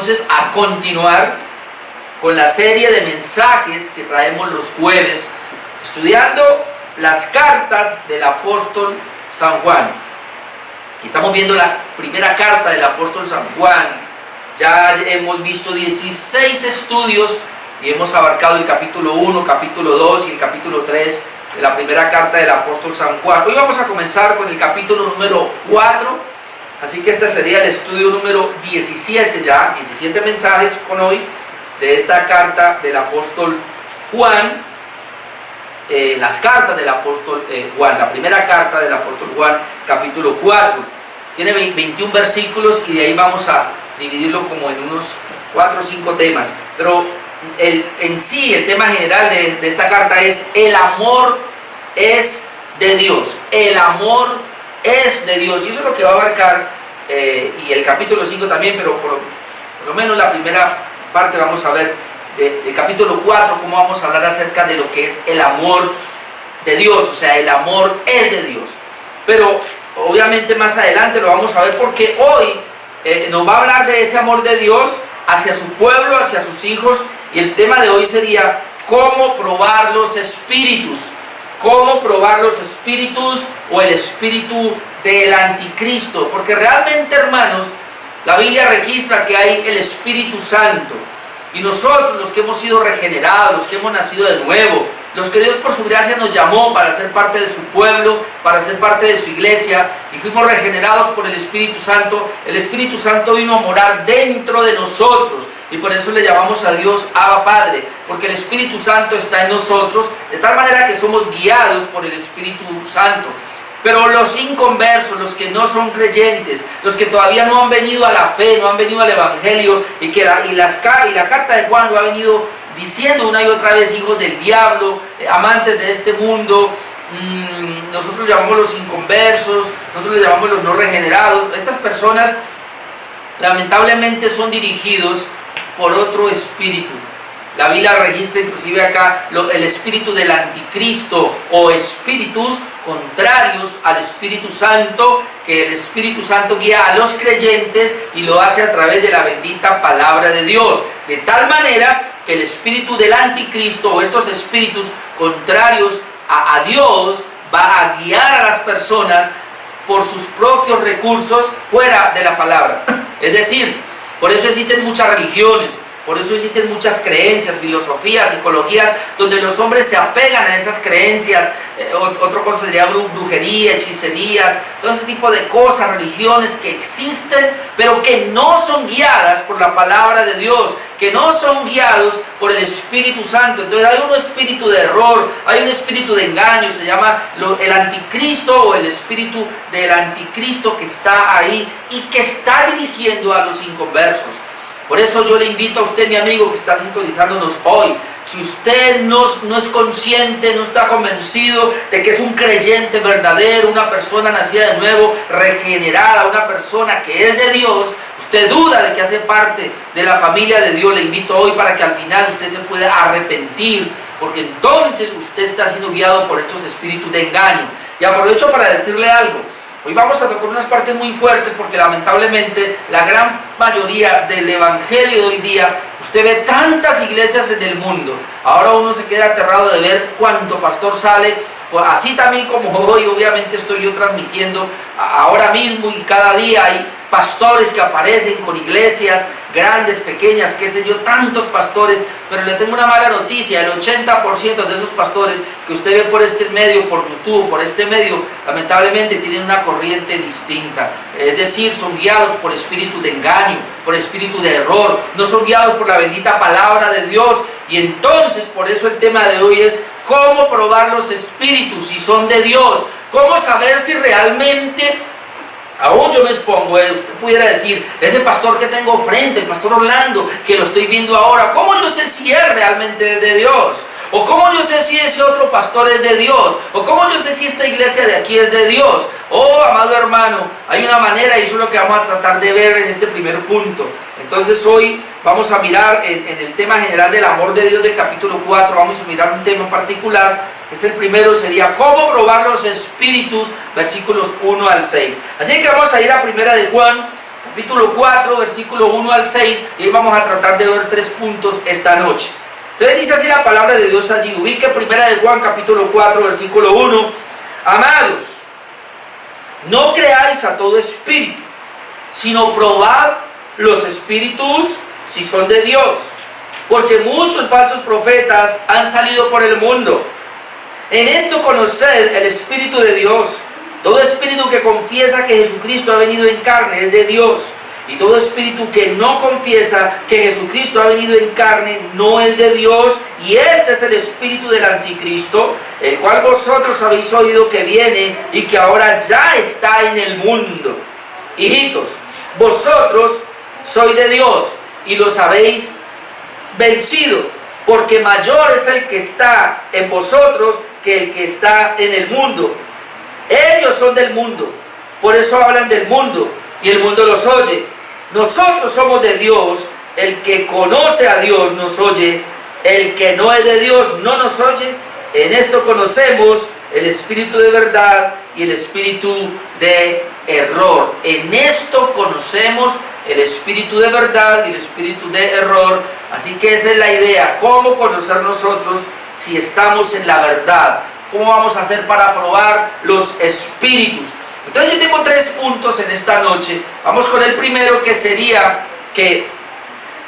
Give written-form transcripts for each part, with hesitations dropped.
entonces a continuar con la serie de mensajes que traemos los jueves, estudiando las cartas del apóstol San Juan. Estamos viendo la primera carta del apóstol San Juan. Ya hemos visto 16 estudios y hemos abarcado el capítulo 1, capítulo 2 y el capítulo 3 de la primera carta del apóstol San Juan. Hoy vamos a comenzar con el capítulo número 4, así que este sería el estudio número 17 ya, 17 mensajes con hoy de esta carta del apóstol Juan, las cartas del apóstol Juan, la primera carta del apóstol Juan, capítulo 4. Tiene 21 versículos y de ahí vamos a dividirlo como en unos 4 o 5 temas, pero en sí el tema general de esta carta es: el amor es de Dios, el amor es de Dios, y eso es lo que va a abarcar y el capítulo 5 también, pero por lo menos la primera parte vamos a ver del capítulo 4, cómo vamos a hablar acerca de lo que es el amor de Dios, o sea, el amor es de Dios. Pero obviamente más adelante lo vamos a ver, porque hoy nos va a hablar de ese amor de Dios hacia su pueblo, hacia sus hijos, y el tema de hoy sería cómo probar los espíritus, cómo probar los espíritus o el espíritu del anticristo, porque realmente, hermanos, la Biblia registra que hay el Espíritu Santo, y nosotros, los que hemos sido regenerados, los que hemos nacido de nuevo, los que Dios por su gracia nos llamó para ser parte de su pueblo, para ser parte de su iglesia, y fuimos regenerados por el Espíritu Santo. El Espíritu Santo vino a morar dentro de nosotros, y por eso le llamamos a Dios Abba Padre, porque el Espíritu Santo está en nosotros, de tal manera que somos guiados por el Espíritu Santo. Pero los inconversos, los que no son creyentes, los que todavía no han venido a la fe, no han venido al Evangelio, y la carta de Juan lo ha venido diciendo una y otra vez: hijos del diablo, amantes de este mundo, nosotros le llamamos los inconversos, nosotros le llamamos los no regenerados. Estas personas lamentablemente son dirigidos por otro espíritu. La Biblia registra inclusive acá el espíritu del anticristo, o espíritus contrarios al Espíritu Santo, que el Espíritu Santo guía a los creyentes y lo hace a través de la bendita palabra de Dios, de tal manera que el espíritu del anticristo, o estos espíritus contrarios a Dios, va a guiar a las personas por sus propios recursos fuera de la palabra. Es decir, por eso existen muchas religiones, por eso existen muchas creencias, filosofías, psicologías, donde los hombres se apegan a esas creencias. Otra cosa sería brujería, hechicerías, todo ese tipo de cosas, religiones que existen, pero que no son guiadas por la palabra de Dios, que no son guiados por el Espíritu Santo. Entonces hay un espíritu de error, hay un espíritu de engaño, se llama el anticristo, o el espíritu del anticristo, que está ahí y que está dirigiendo a los inconversos. Por eso yo le invito a usted, mi amigo, que está sintonizándonos hoy: si usted no es consciente, no está convencido de que es un creyente verdadero, una persona nacida de nuevo, regenerada, una persona que es de Dios, usted duda de que hace parte de la familia de Dios, le invito hoy para que al final usted se pueda arrepentir, porque entonces usted está siendo guiado por estos espíritus de engaño. Y aprovecho para decirle algo: hoy vamos a tocar unas partes muy fuertes, porque lamentablemente la gran mayoría del evangelio de hoy día, usted ve tantas iglesias en el mundo, ahora uno se queda aterrado de ver cuánto pastor sale, pues así también como hoy obviamente estoy yo transmitiendo ahora mismo, y cada día hay pastores que aparecen con iglesias grandes, pequeñas, qué sé yo, tantos pastores. Pero le tengo una mala noticia: el 80% de esos pastores que usted ve por este medio, por YouTube, por este medio, lamentablemente tienen una corriente distinta. Es decir, son guiados por espíritu de engaño, por espíritu de error, no son guiados por la bendita palabra de Dios. Y entonces, por eso el tema de hoy es cómo probar los espíritus, si son de Dios, cómo saber si realmente Aún yo me expongo, usted pudiera decir, ese pastor que tengo frente, el pastor Orlando, que lo estoy viendo ahora, ¿cómo yo sé si es realmente de Dios? ¿O cómo yo sé si ese otro pastor es de Dios? ¿O cómo yo sé si esta iglesia de aquí es de Dios? Oh, amado hermano, hay una manera, y eso es lo que vamos a tratar de ver en este primer punto. Entonces hoy vamos a mirar en el tema general del amor de Dios del capítulo 4, vamos a mirar un tema en particular, que es el primero, sería cómo probar los espíritus, versículos 1 al 6. Así que vamos a ir a primera de Juan, capítulo 4, versículo 1 al 6, y ahí vamos a tratar de ver 3 puntos esta noche. Entonces dice así la palabra de Dios allí. Ubique primera de Juan, capítulo 4, versículo 1. Amados, no creáis a todo espíritu, sino probad los espíritus si son de Dios, porque muchos falsos profetas han salido por el mundo. En esto conoced el Espíritu de Dios. Todo espíritu que confiesa que Jesucristo ha venido en carne es de Dios, y todo espíritu que no confiesa que Jesucristo ha venido en carne no es de Dios. Y este es el espíritu del anticristo, el cual vosotros habéis oído que viene y que ahora ya está en el mundo. Hijitos, vosotros sois de Dios y los habéis vencido, porque mayor es el que está en vosotros que el que está en el mundo. Ellos son del mundo, por eso hablan del mundo y el mundo los oye. Nosotros somos de Dios. El que conoce a Dios nos oye, el que no es de Dios no nos oye. En esto conocemos el espíritu de verdad y el espíritu de error. En esto conocemos el espíritu de verdad y el espíritu de error. Así que esa es la idea. ¿Cómo conocer nosotros si estamos en la verdad? ¿Cómo vamos a hacer para probar los espíritus? Entonces yo tengo 3 puntos en esta noche. Vamos con el primero, que sería que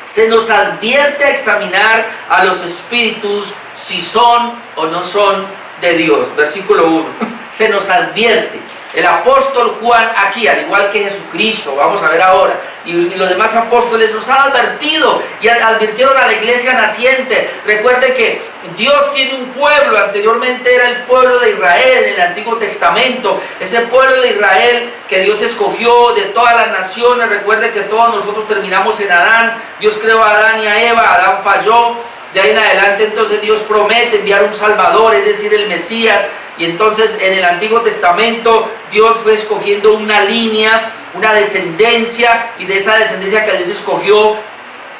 se nos advierte a examinar a los espíritus si son o no son de Dios. Versículo 1. Se nos advierte. El apóstol Juan aquí, al igual que Jesucristo, vamos a ver ahora, y los demás apóstoles nos han advertido y advirtieron a la iglesia naciente. Recuerde que Dios tiene un pueblo. Anteriormente era el pueblo de Israel en el Antiguo Testamento, ese pueblo de Israel que Dios escogió de todas las naciones. Recuerde que todos nosotros terminamos en Adán. Dios creó a Adán y a Eva, Adán falló. De ahí en adelante entonces Dios promete enviar un Salvador, es decir, el Mesías. Y entonces en el Antiguo Testamento Dios fue escogiendo una línea, una descendencia, y de esa descendencia que Dios escogió,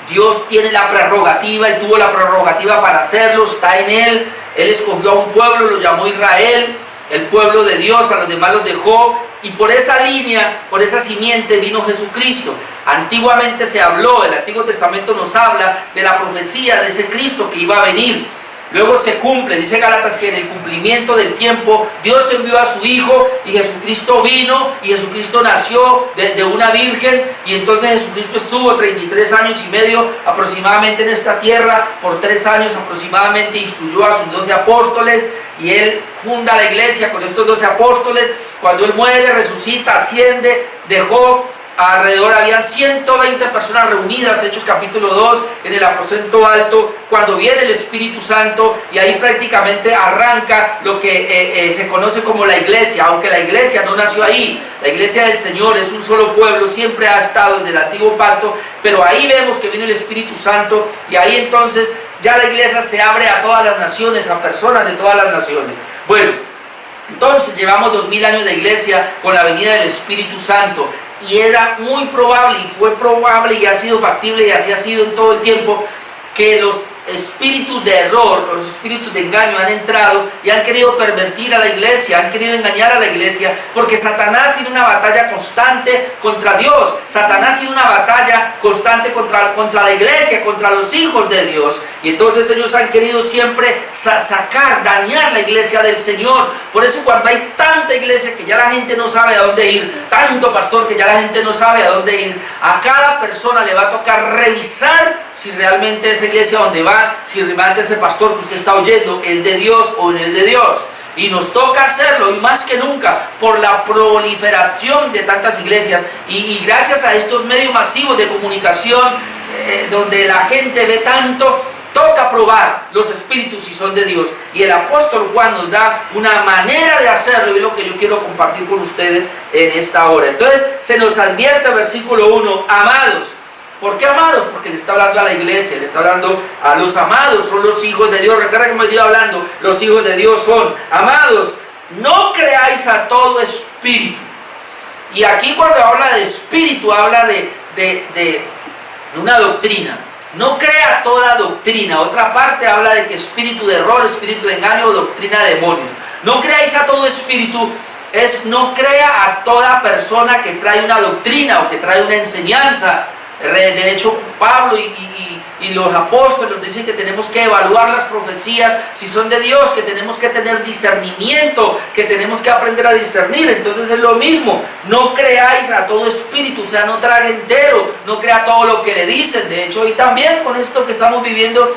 Dios tiene la prerrogativa y tuvo la prerrogativa para hacerlo, está en Él. Él escogió a un pueblo, lo llamó Israel, el pueblo de Dios, a los demás los dejó, y por esa línea, por esa simiente vino Jesucristo. Antiguamente se habló, el Antiguo Testamento nos habla de la profecía de ese Cristo que iba a venir. Luego se cumple, dice Gálatas, que en el cumplimiento del tiempo Dios envió a su Hijo y Jesucristo vino y Jesucristo nació de una virgen, y entonces Jesucristo estuvo 33 años y medio aproximadamente en esta tierra. Por 3 años aproximadamente instruyó a sus 12 apóstoles y Él funda la iglesia con estos 12 apóstoles. Cuando Él muere, resucita, asciende, dejó alrededor, habían 120 personas reunidas, Hechos capítulo 2, en el aposento alto, cuando viene el Espíritu Santo, y ahí prácticamente arranca lo que se conoce como la iglesia, aunque la iglesia no nació ahí. La iglesia del Señor es un solo pueblo, siempre ha estado desde el antiguo pacto, pero ahí vemos que viene el Espíritu Santo, y ahí entonces ya la iglesia se abre a todas las naciones, a personas de todas las naciones. Bueno, entonces llevamos 2000 años de iglesia con la venida del Espíritu Santo. Y era muy probable, y fue probable, y ha sido factible, y así ha sido en todo el tiempo, que los espíritus de error, los espíritus de engaño han entrado y han querido pervertir a la iglesia, han querido engañar a la iglesia, porque Satanás tiene una batalla constante contra Dios. Satanás tiene una batalla constante contra la iglesia, contra los hijos de Dios, y entonces ellos han querido siempre sacar, dañar la iglesia del Señor. Por eso cuando hay tanta iglesia que ya la gente no sabe a dónde ir, tanto pastor que ya la gente no sabe a dónde ir, a cada persona le va a tocar revisar si realmente esa iglesia donde va, si realmente ese pastor que usted está oyendo es de Dios o no es de Dios. Y nos toca hacerlo, y más que nunca por la proliferación de tantas iglesias, y gracias a estos medios masivos de comunicación donde la gente ve tanto, toca probar los espíritus si son de Dios. Y el apóstol Juan nos da una manera de hacerlo, y es lo que yo quiero compartir con ustedes en esta hora. Entonces se nos advierte, versículo 1, amados. ¿Por qué amados? Porque le está hablando a la iglesia, le está hablando a los amados, son los hijos de Dios. Recuerda que me estoy hablando, los hijos de Dios son amados. No creáis a todo espíritu. Y aquí cuando habla de espíritu, habla de una doctrina. No crea toda doctrina. Otra parte habla de que espíritu de error, espíritu de engaño, doctrina de demonios. No creáis a todo espíritu. es no crea a toda persona que trae una doctrina o que trae una enseñanza. De hecho, Pablo y los apóstoles dicen que tenemos que evaluar las profecías si son de Dios, que tenemos que tener discernimiento, que tenemos que aprender a discernir. Entonces es lo mismo, no creáis a todo espíritu, o sea, no trague entero, no crea todo lo que le dicen. De hecho, hoy también con esto que estamos viviendo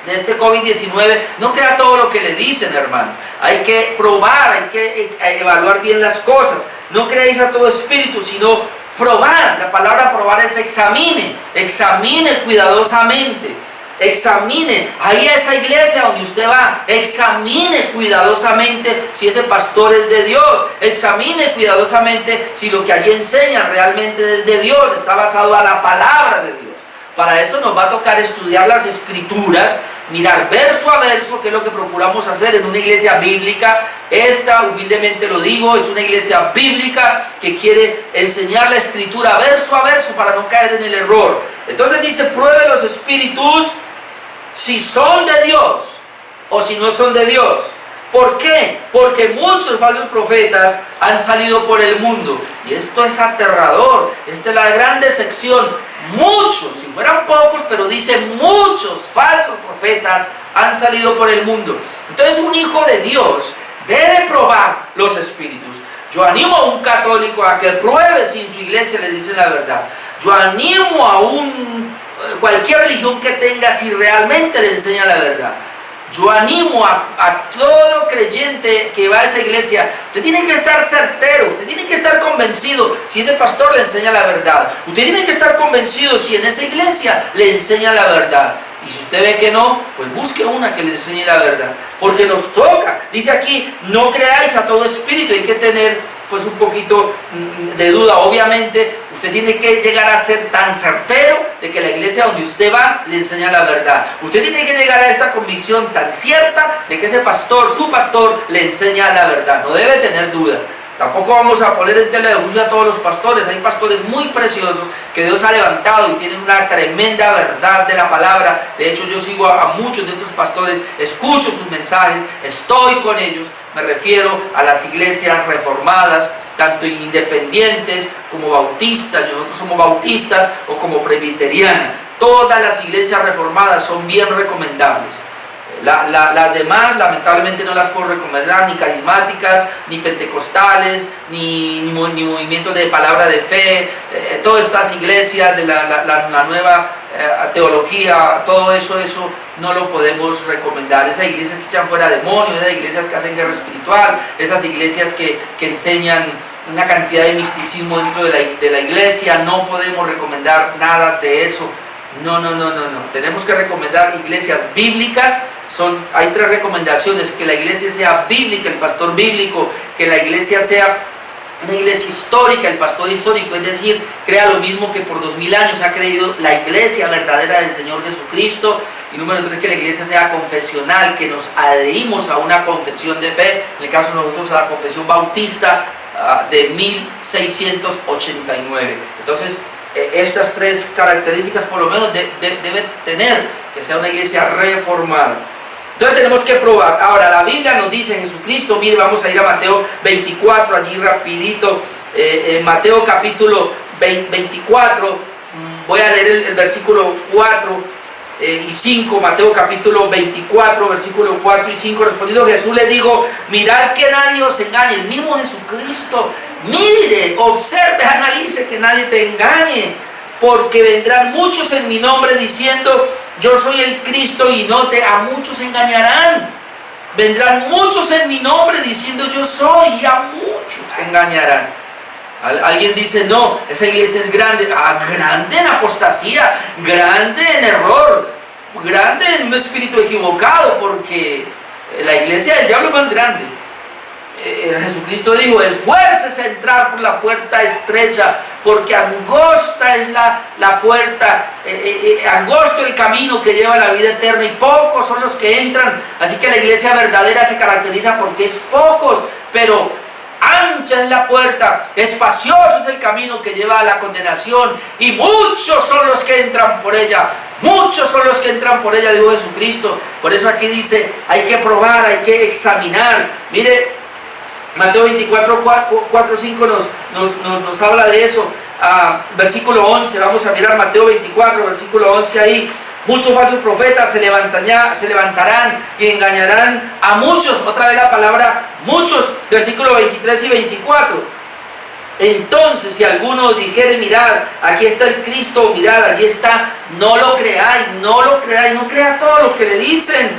de este COVID-19, no crea todo lo que le dicen, hermano. Hay que probar, hay que evaluar bien las cosas. No creáis a todo espíritu, sino probar. La palabra probar es examine, examine cuidadosamente, examine ahí a esa iglesia donde usted va, examine cuidadosamente si ese pastor es de Dios, examine cuidadosamente si lo que allí enseña realmente es de Dios, está basado a la palabra de Dios. Para eso nos va a tocar estudiar las escrituras, mirar verso a verso, que es lo que procuramos hacer en una iglesia bíblica. Esta, humildemente lo digo, es una iglesia bíblica que quiere enseñar la escritura verso a verso para no caer en el error. Entonces dice, pruebe los espíritus si son de Dios o si no son de Dios. ¿Por qué? Porque muchos falsos profetas han salido por el mundo. Y esto es aterrador. Esta es la gran decepción. Muchos, si fueran pocos, pero dice muchos falsos profetas han salido por el mundo. Entonces un hijo de Dios debe probar los espíritus. Yo animo a un católico a que pruebe si en su iglesia le dicen la verdad. Yo animo a cualquier religión que tenga si realmente le enseña la verdad. Yo animo a todo creyente que va a esa iglesia. Usted tiene que estar certero, usted tiene que estar convencido si ese pastor le enseña la verdad. Usted tiene que estar convencido si en esa iglesia le enseña la verdad. Y si usted ve que no, pues busque una que le enseñe la verdad. Porque nos toca. Dice aquí, no creáis a todo espíritu. Hay que tener pues un poquito de duda. Obviamente, usted tiene que llegar a ser tan certero de que la iglesia donde usted va le enseña la verdad. Usted tiene que llegar a esta convicción tan cierta de que ese pastor, su pastor, le enseña la verdad. No debe tener duda. Tampoco vamos a poner en tela de juicio a todos los pastores. Hay pastores muy preciosos que Dios ha levantado y tienen una tremenda verdad de la palabra. De hecho, yo sigo a muchos de estos pastores, escucho sus mensajes, estoy con ellos. Me refiero a las iglesias reformadas, tanto independientes como bautistas. Nosotros somos bautistas o como presbiteriana. Todas las iglesias reformadas son bien recomendables. Las demás lamentablemente no las puedo recomendar, ni carismáticas, ni pentecostales, ni movimientos de palabra de fe. Todas estas iglesias de la nueva teología, todo eso no lo podemos recomendar. Esas iglesias que echan fuera demonios, esas iglesias que hacen guerra espiritual, esas iglesias que enseñan una cantidad de misticismo dentro de la iglesia, no podemos recomendar nada de eso. No. Tenemos que recomendar iglesias bíblicas. Hay 3 recomendaciones: que la iglesia sea bíblica, el pastor bíblico; que la iglesia sea una iglesia histórica, el pastor histórico, es decir, crea lo mismo que por 2000 años ha creído la iglesia verdadera del Señor Jesucristo; y número 3, que la iglesia sea confesional, que nos adherimos a una confesión de fe, en el caso de nosotros a la confesión bautista de 1689. Entonces, estas 3 características por lo menos debe tener, que sea una iglesia reformada. Entonces tenemos que probar. Ahora la Biblia nos dice, Jesucristo, mire, vamos a ir a Mateo 24, allí rapidito, Mateo capítulo 24, voy a leer el versículo 4 y 5, Mateo capítulo 24, versículo 4 y 5, respondiendo Jesús le dijo, mirad que nadie os engañe. El mismo Jesucristo, mire, observe, analice que nadie te engañe, porque vendrán muchos en mi nombre diciendo, yo soy el Cristo, y a muchos engañarán. Vendrán muchos en mi nombre diciendo, yo soy, y a muchos engañarán. Alguien dice, no, esa iglesia es grande. Grande en apostasía, grande en error, grande en un espíritu equivocado, porque la iglesia del diablo es más grande. Jesucristo dijo, esfuércese a entrar por la puerta estrecha, porque angosta es la puerta, angosto el camino que lleva a la vida eterna, y pocos son los que entran. Así que la iglesia verdadera se caracteriza porque es pocos, pero ancha es la puerta, espacioso es el camino que lleva a la condenación, y muchos son los que entran por ella. Muchos son los que entran por ella, dijo Jesucristo. Por eso aquí dice, hay que probar, hay que examinar. Mire, Mateo 24, 4, 5 nos habla de eso. Versículo 11, vamos a mirar Mateo 24, versículo 11 ahí. Muchos falsos profetas se levantarán y engañarán a muchos. Otra vez la palabra muchos, versículo 23 y 24. Entonces, si alguno dijere, mirad, aquí está el Cristo, mirad, allí está, no lo creáis, no crea todo lo que le dicen,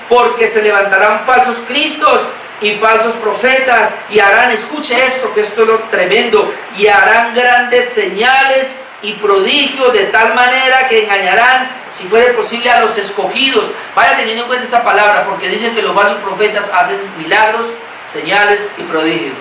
porque se levantarán falsos cristos y falsos profetas, y harán, escuche esto, que esto es lo tremendo, y harán grandes señales y prodigios, de tal manera que engañarán, si fuere posible, a los escogidos. Vaya teniendo en cuenta esta palabra, porque dicen que los falsos profetas hacen milagros, señales y prodigios.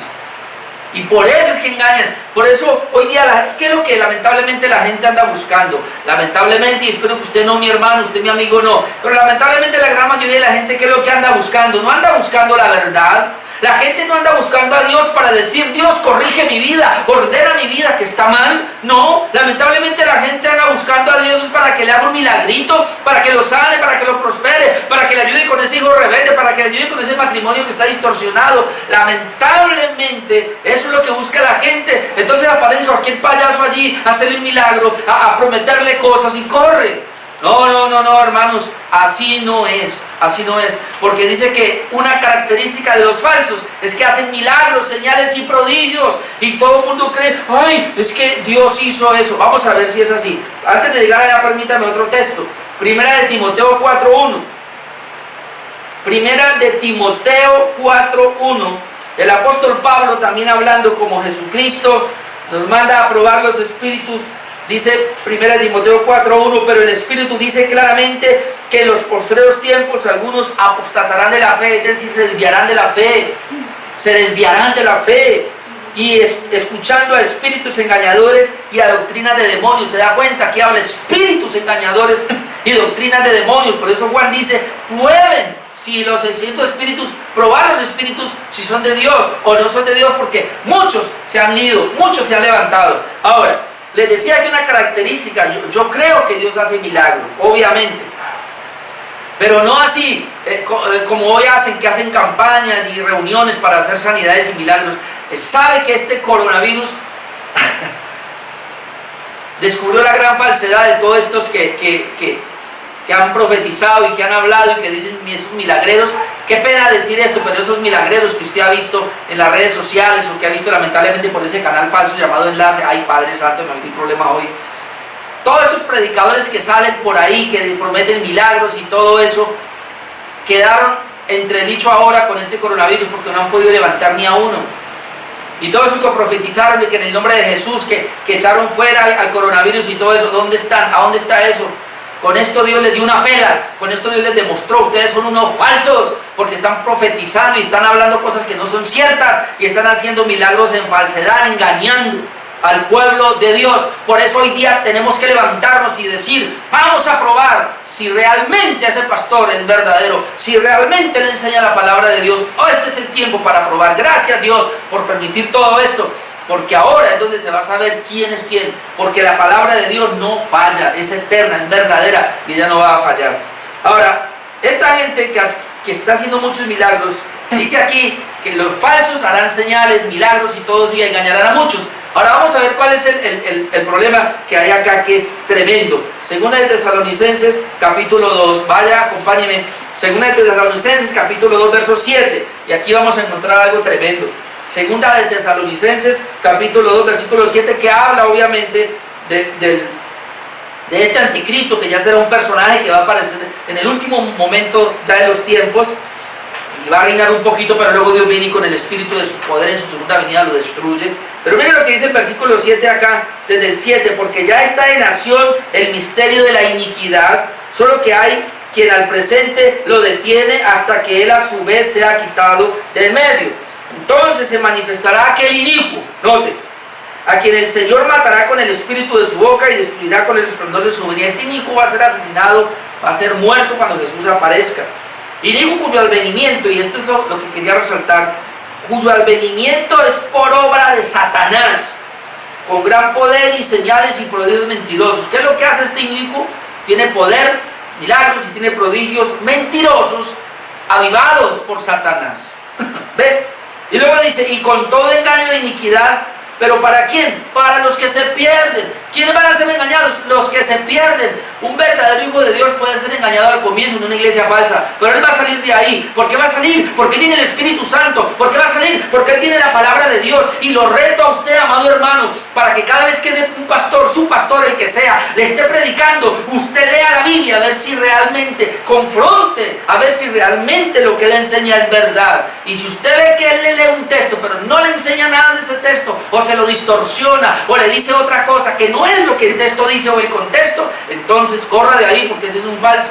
Y por eso es que engañan. Por eso hoy día, ¿qué es lo que lamentablemente la gente anda buscando? Lamentablemente, y espero que usted no, mi hermano, usted mi amigo no, pero lamentablemente la gran mayoría de la gente, ¿qué es lo que anda buscando? No anda buscando la verdad. La gente no anda buscando a Dios para decir, Dios, corrige mi vida, ordena mi vida que está mal. No, lamentablemente la gente anda buscando a Dios para que le haga un milagrito, para que lo sane, para que lo prospere, para que le ayude con ese hijo rebelde, para que le ayude con ese matrimonio que está distorsionado. Lamentablemente eso es lo que busca la gente. Entonces aparece cualquier payaso allí a hacerle un milagro, a prometerle cosas y corre. No, hermanos, así no es, porque dice que una característica de los falsos es que hacen milagros, señales y prodigios, y todo el mundo cree, ay, es que Dios hizo eso. Vamos a ver si es así. Antes de llegar allá, permítame otro texto, Primera de Timoteo 4:1. Primera de Timoteo 4:1. El apóstol Pablo, también hablando como Jesucristo, nos manda a probar los espíritus. Dice 1 Timoteo 4:1, pero el Espíritu dice claramente que en los postreros tiempos algunos apostatarán de la fe, es decir, se desviarán de la fe, y escuchando a espíritus engañadores y a doctrinas de demonios. Se da cuenta que habla espíritus engañadores y doctrinas de demonios. Por eso Juan dice, prueben si estos espíritus, probar los espíritus si son de Dios o no son de Dios, porque muchos se han ido, muchos se han levantado. Ahora, les decía que una característica, yo creo que Dios hace milagros, obviamente, pero no así como hoy que hacen campañas y reuniones para hacer sanidades y milagros. Sabe que este coronavirus descubrió la gran falsedad de todos estos que han profetizado y que han hablado y que dicen esos milagreros. Qué pena decir esto, pero esos milagreros que usted ha visto en las redes sociales o que ha visto lamentablemente por ese canal falso llamado Enlace, ay Padre Santo, me metí problema hoy. Todos estos predicadores que salen por ahí, que prometen milagros y todo eso, quedaron entredicho ahora con este coronavirus porque no han podido levantar ni a uno. Y todo eso que profetizaron de que en el nombre de Jesús que echaron fuera al coronavirus y todo eso, ¿dónde están? ¿A dónde está eso? Con esto Dios les dio una pela, con esto Dios les demostró, ustedes son unos falsos, porque están profetizando y están hablando cosas que no son ciertas y están haciendo milagros en falsedad, engañando al pueblo de Dios. Por eso hoy día tenemos que levantarnos y decir, vamos a probar si realmente ese pastor es verdadero, si realmente le enseña la palabra de Dios. Este es el tiempo para probar. Gracias Dios por permitir todo esto, porque ahora es donde se va a saber quién es quién, porque la palabra de Dios no falla, es eterna, es verdadera y ella no va a fallar. Ahora, esta gente que está haciendo muchos milagros, dice aquí que los falsos harán señales, milagros y todo eso y engañarán a muchos. Ahora vamos a ver cuál es el problema que hay acá, que es tremendo. Segunda de Tesalonicenses capítulo 2, vaya, acompáñeme. Segunda de Tesalonicenses capítulo 2, verso 7, y aquí vamos a encontrar algo tremendo. Segunda de Tesalonicenses capítulo 2 versículo 7, que habla obviamente de este anticristo, que ya será un personaje que va a aparecer en el último momento ya de los tiempos y va a reinar un poquito, pero luego Dios viene y con el espíritu de su poder en su segunda venida lo destruye. Pero miren lo que dice el versículo 7 acá, desde el 7, porque ya está en acción el misterio de la iniquidad, solo que hay quien al presente lo detiene hasta que él a su vez sea quitado del medio. Entonces se manifestará aquel inicuo, note, a quien el Señor matará con el espíritu de su boca y destruirá con el resplandor de su venida. Este inicuo va a ser asesinado, va a ser muerto cuando Jesús aparezca. Inicuo cuyo advenimiento, y esto es lo que quería resaltar, cuyo advenimiento es por obra de Satanás, con gran poder y señales y prodigios mentirosos. ¿Qué es lo que hace este inicuo? Tiene poder, milagros y tiene prodigios mentirosos, avivados por Satanás. ¿Ve? Y luego dice, y con todo engaño de iniquidad, ¿pero para quién? Para los que se pierden. ¿Quiénes van a ser engañados? Los que se pierden. Un verdadero hijo de Dios puede ser engañado al comienzo en una iglesia falsa, pero él va a salir de ahí. ¿Por qué va a salir? Porque tiene el Espíritu Santo. ¿Por qué va a salir? Porque él tiene la palabra de Dios. Y lo reto a usted, amado hermano, para que cada vez que un pastor, su pastor, el que sea, le esté predicando, usted lea la Biblia, a ver si realmente confronte, a ver si realmente lo que le enseña es verdad. Y si usted ve que él le lee un texto, pero no le enseña nada de ese texto, o se lo distorsiona, o le dice otra cosa que no es lo que el texto dice o el contexto, entonces corra de ahí, porque ese es un falso.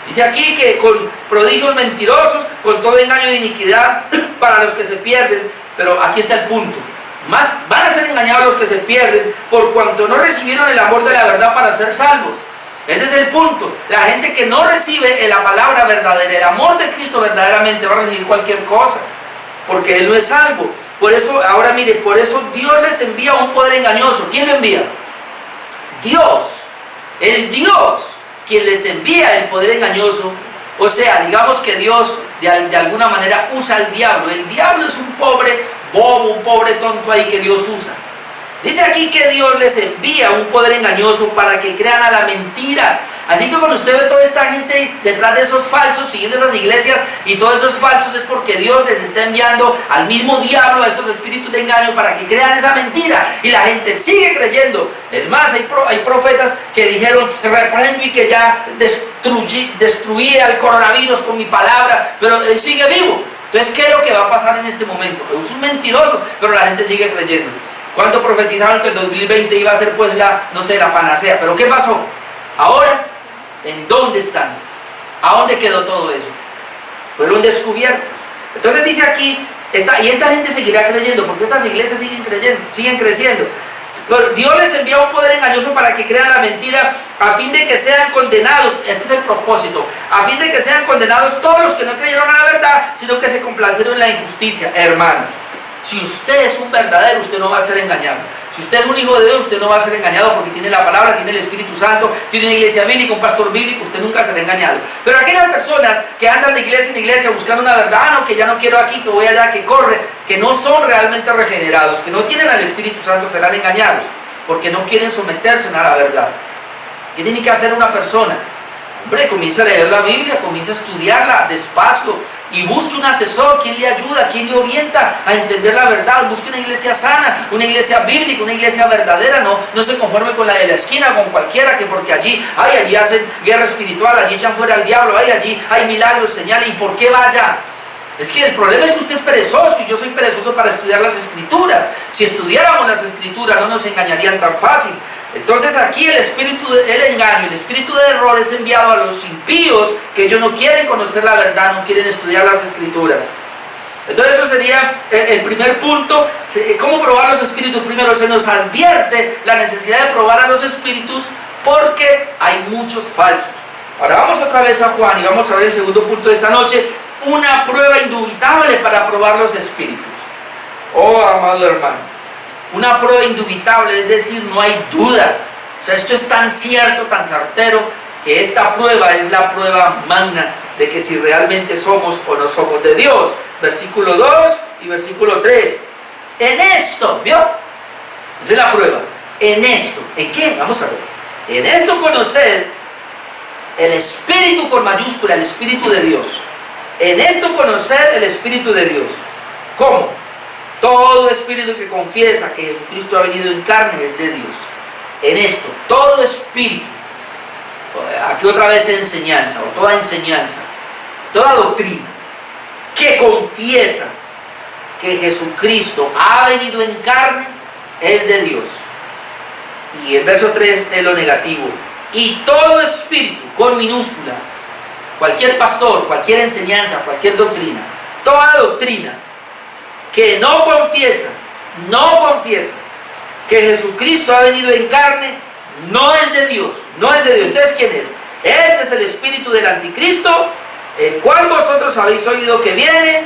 Dice aquí que con prodigios mentirosos, con todo engaño de iniquidad para los que se pierden. Pero aquí está el punto: más van a ser engañados los que se pierden, por cuanto no recibieron el amor de la verdad para ser salvos. Ese es el punto. La gente que no recibe la palabra verdadera, el amor de Cristo verdaderamente, va a recibir cualquier cosa, porque él no es salvo. Por eso, ahora mire, por eso Dios les envía un poder engañoso. ¿Quién lo envía? Dios. Es Dios quien les envía el poder engañoso. O sea, digamos que Dios de alguna manera usa al diablo. El diablo es un pobre bobo, un pobre tonto ahí que Dios usa. Dice aquí que Dios les envía un poder engañoso para que crean a la mentira. Así que cuando usted ve toda esta gente detrás de esos falsos, siguiendo esas iglesias y todos esos falsos, es porque Dios les está enviando al mismo diablo, a estos espíritus de engaño, para que crean esa mentira. Y la gente sigue creyendo. Es más, hay profetas que dijeron: reprendo y que ya destruí al coronavirus con mi palabra, pero él sigue vivo. Entonces, ¿qué es lo que va a pasar en este momento? Es un mentiroso, pero la gente sigue creyendo. ¿Cuánto profetizaron que el 2020 iba a ser, pues, la panacea? ¿Pero qué pasó? Ahora, ¿en dónde están? ¿A dónde quedó todo eso? Fueron descubiertos. Entonces dice aquí, y esta gente seguirá creyendo, porque estas iglesias siguen creciendo. Pero Dios les envía un poder engañoso para que crean la mentira, a fin de que sean condenados. Este es el propósito: a fin de que sean condenados todos los que no creyeron a la verdad, sino que se complacieron en la injusticia. Hermano, si usted es un verdadero, usted no va a ser engañado. Si usted es un hijo de Dios, usted no va a ser engañado, porque tiene la palabra, tiene el Espíritu Santo, tiene una iglesia bíblica, un pastor bíblico. Usted nunca será engañado. Pero aquellas personas que andan de iglesia en iglesia buscando una verdad, no, que ya no quiero aquí, que voy allá, que corre, que no son realmente regenerados, que no tienen al Espíritu Santo, serán engañados, porque no quieren someterse a la verdad. ¿Qué tiene que hacer una persona? Hombre, comienza a leer la Biblia, comienza a estudiarla despacio, y busque un asesor, quien le ayuda, quien le orienta a entender la verdad. Busque una iglesia sana, una iglesia bíblica, una iglesia verdadera. No se conforme con la de la esquina, con cualquiera, que porque allí hacen guerra espiritual, allí echan fuera al diablo, allí hay milagros, señales. ¿Y por qué va allá? Es que el problema es que usted es perezoso, y yo soy perezoso para estudiar las Escrituras. Si estudiáramos las Escrituras, no nos engañarían tan fácil. Entonces aquí el espíritu del engaño, el espíritu de error es enviado a los impíos, que ellos no quieren conocer la verdad, no quieren estudiar las Escrituras. Entonces eso sería el primer punto. ¿Cómo probar los espíritus? Primero, se nos advierte la necesidad de probar a los espíritus, porque hay muchos falsos. Ahora vamos otra vez a Juan y vamos a ver el segundo punto de esta noche: una prueba indubitable para probar los espíritus. Oh, amado hermano, una prueba indubitable, es decir, no hay duda. O sea, esto es tan cierto, tan certero, que esta prueba es la prueba magna de que si realmente somos o no somos de Dios. Versículo 2 y versículo 3. En esto, ¿vio? Esa es la prueba. En esto. ¿En qué? Vamos a ver. En esto conoced el Espíritu con mayúscula, el Espíritu de Dios. En esto conoced el Espíritu de Dios. ¿Cómo? Todo espíritu que confiesa que Jesucristo ha venido en carne es de Dios. En esto, todo espíritu, aquí otra vez enseñanza, o toda enseñanza, toda doctrina que confiesa que Jesucristo ha venido en carne es de Dios. Y el verso 3 es lo negativo: y todo espíritu, con minúscula, cualquier pastor, cualquier enseñanza, cualquier doctrina, toda doctrina que no confiesa que Jesucristo ha venido en carne, no es de Dios, no es de Dios. Entonces, ¿quién es? Este es el espíritu del anticristo, el cual vosotros habéis oído que viene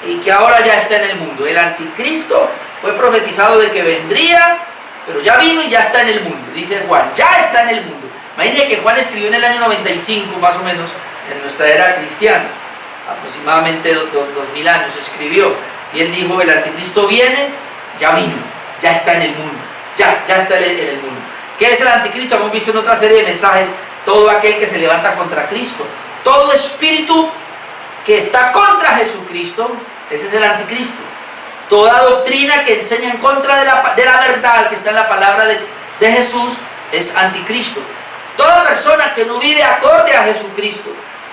y que ahora ya está en el mundo. El anticristo fue profetizado de que vendría, pero ya vino y ya está en el mundo. Dice Juan, ya está en el mundo. Imagínense que Juan escribió en el año 95, más o menos, en nuestra era cristiana, aproximadamente 2000 años escribió. y él dijo, el anticristo viene, ya vino, ya está en el mundo, ya está en el mundo. ¿Qué es el anticristo? Hemos visto en otra serie de mensajes, todo aquel que se levanta contra Cristo, todo espíritu que está contra Jesucristo, ese es el anticristo. Toda doctrina que enseña en contra de la verdad que está en la palabra de Jesús es anticristo. Toda persona que no vive acorde a Jesucristo,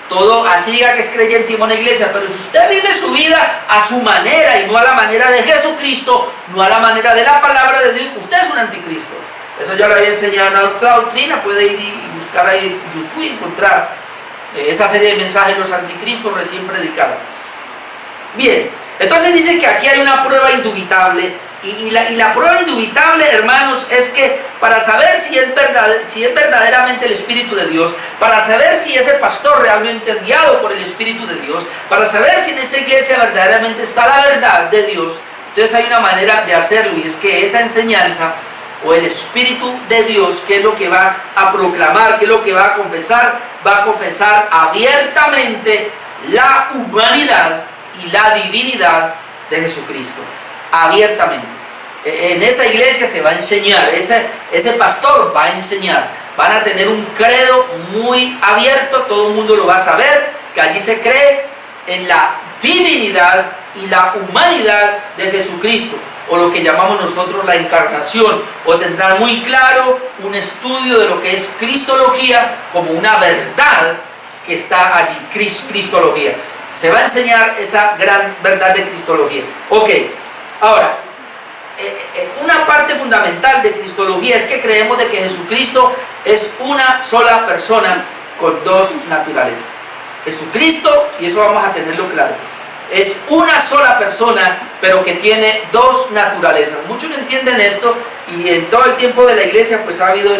todo, así diga que es creyente y va a una iglesia, pero si usted vive su vida a su manera y no a la manera de Jesucristo, no a la manera de la palabra de Dios, usted es un anticristo. Eso ya lo había enseñado en otra doctrina, puede ir y buscar ahí en YouTube y encontrar esa serie de mensajes, los anticristos recién predicados. Bien, entonces dice que aquí hay una prueba indubitable, y la prueba indubitable, hermanos, es que para saber si es verdaderamente el Espíritu de Dios, para saber si ese pastor realmente es guiado por el Espíritu de Dios, para saber si en esa iglesia verdaderamente está la verdad de Dios, entonces hay una manera de hacerlo, y es que esa enseñanza o el Espíritu de Dios, ¿qué es lo que va a proclamar? ¿Qué es lo que va a confesar? Va a confesar abiertamente la humanidad y la divinidad de Jesucristo, abiertamente. En esa iglesia se va a enseñar, ese pastor va a enseñar, van a tener un credo muy abierto, todo el mundo lo va a saber, que allí se cree en la divinidad y la humanidad de Jesucristo, o lo que llamamos nosotros la encarnación, o tendrán muy claro un estudio de lo que es cristología como una verdad que está allí, cristología. Se va a enseñar esa gran verdad de cristología. Ok, ahora, una parte fundamental de cristología es que creemos de que Jesucristo es una sola persona con dos naturalezas. Jesucristo, y eso vamos a tenerlo claro, es una sola persona, pero que tiene dos naturalezas. Muchos no entienden esto, y en todo el tiempo de la iglesia pues ha habido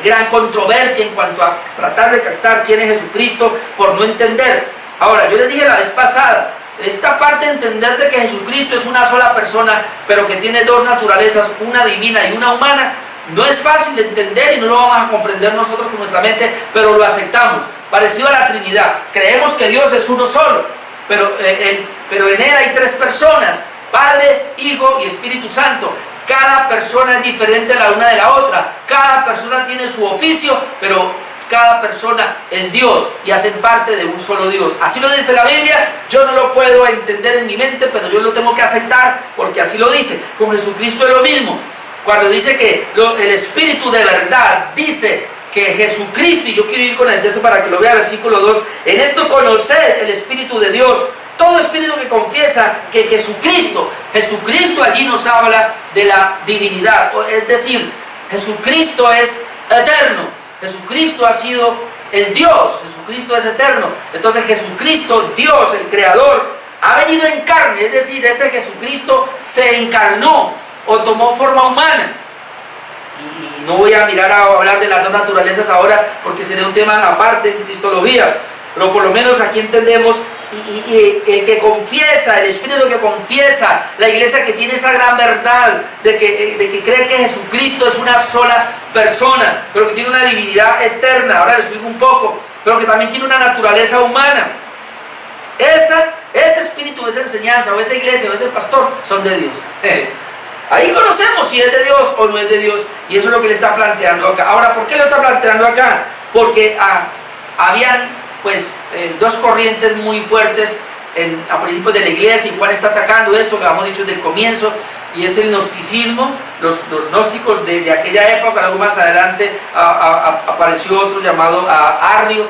gran controversia en cuanto a tratar de captar quién es Jesucristo por no entender. Ahora, yo les dije la vez pasada, esta parte de entender de que Jesucristo es una sola persona, pero que tiene dos naturalezas, una divina y una humana, no es fácil de entender y no lo vamos a comprender nosotros con nuestra mente, pero lo aceptamos. Parecido a la Trinidad, creemos que Dios es uno solo, pero en Él hay tres personas, Padre, Hijo y Espíritu Santo. Cada persona es diferente la una de la otra, cada persona tiene su oficio, pero cada persona es Dios y hacen parte de un solo Dios. Así lo dice la Biblia, yo no lo puedo entender en mi mente, pero yo lo tengo que aceptar porque así lo dice. Con Jesucristo es lo mismo. Cuando dice que el Espíritu de verdad dice que Jesucristo, y yo quiero ir con el texto para que lo vea, versículo 2, en esto conoced el Espíritu de Dios, todo espíritu que confiesa que Jesucristo allí nos habla de la divinidad, es decir, Jesucristo es eterno. Jesucristo es Dios, Jesucristo es eterno. Entonces Jesucristo, Dios, el Creador, ha venido en carne, es decir, ese Jesucristo se encarnó o tomó forma humana. Y no voy a hablar de las dos naturalezas ahora porque sería un tema aparte en cristología, pero por lo menos aquí entendemos, y el que confiesa, el Espíritu que confiesa, la iglesia que tiene esa gran verdad de que cree que Jesucristo es una sola persona, pero que tiene una divinidad eterna, ahora les explico un poco, pero que también tiene una naturaleza humana. Ese espíritu, esa enseñanza, o esa iglesia, o ese pastor, son de Dios. Ahí conocemos si es de Dios o no es de Dios, y eso es lo que le está planteando acá. Ahora, ¿por qué lo está planteando acá? Porque habían dos corrientes muy fuertes a principios de la iglesia, y Juan está atacando esto que habíamos dicho desde el comienzo, y es el gnosticismo, los gnósticos de aquella época. Luego más adelante apareció otro llamado Arrio,